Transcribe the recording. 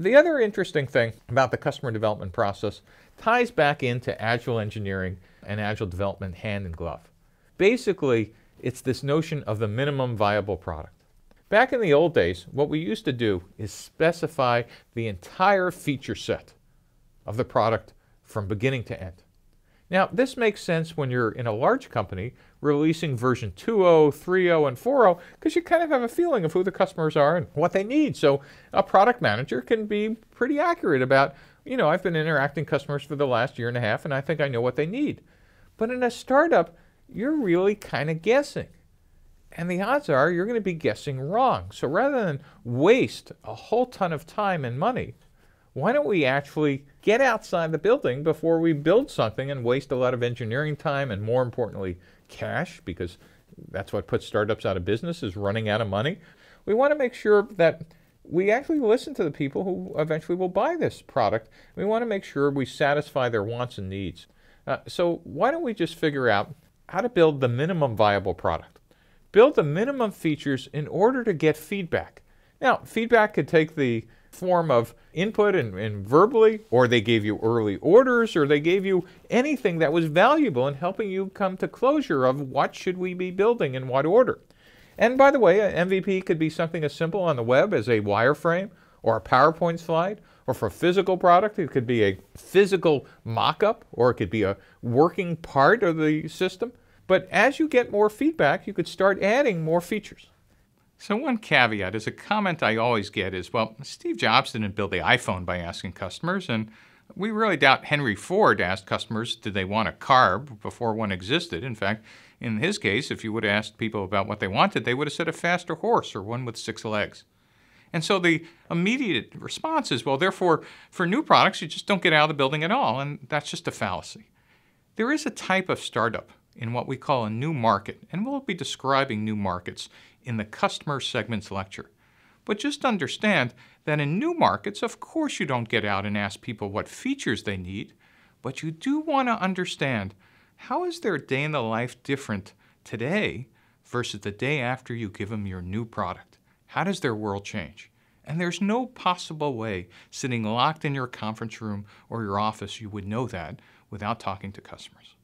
The other interesting thing about the customer development process ties back into agile engineering and agile development hand in glove. Basically, it's this notion of the minimum viable product. Back in the old days, what we used to do is specify the entire feature set of the product from beginning to end. Now, this makes sense when you're in a large company releasing version 2.0, 3.0, and 4.0, because you kind of have a feeling of who the customers are and what they need. So a product manager can be pretty accurate about, I've been interacting with customers for the last year and a half, and I think I know what they need. But in a startup, you're really kind of guessing. And the odds are you're going to be guessing wrong. So rather than waste a whole ton of time and money, why don't we actually get outside the building before we build something and waste a lot of engineering time and, more importantly, cash, because that's what puts startups out of business, is running out of money. We want to make sure that we actually listen to the people who eventually will buy this product. We want to make sure we satisfy their wants and needs. So why don't we just figure out how to build the minimum viable product? Build the minimum features in order to get feedback. Now, feedback could take the form of input and verbally, or they gave you early orders, or they gave you anything that was valuable in helping you come to closure of what should we be building in what order. And by the way, an MVP could be something as simple on the web as a wireframe or a PowerPoint slide, or for a physical product, it could be a physical mock-up, or it could be a working part of the system. But as you get more feedback, you could start adding more features. So one caveat is a comment I always get is, well, Steve Jobs didn't build the iPhone by asking customers, and we really doubt Henry Ford asked customers did they want a car before one existed. In fact, in his case, if you would have asked people about what they wanted, they would have said a faster horse or one with 6 legs. And so the immediate response is, well, therefore, for new products, you just don't get out of the building at all, and that's just a fallacy. There is a type of startup in what we call a new market, and we'll be describing new markets in the customer segments lecture. But just understand that in new markets, of course you don't get out and ask people what features they need, but you do want to understand how is their day in the life different today versus the day after you give them your new product. How does their world change? And there's no possible way sitting locked in your conference room or your office you would know that without talking to customers.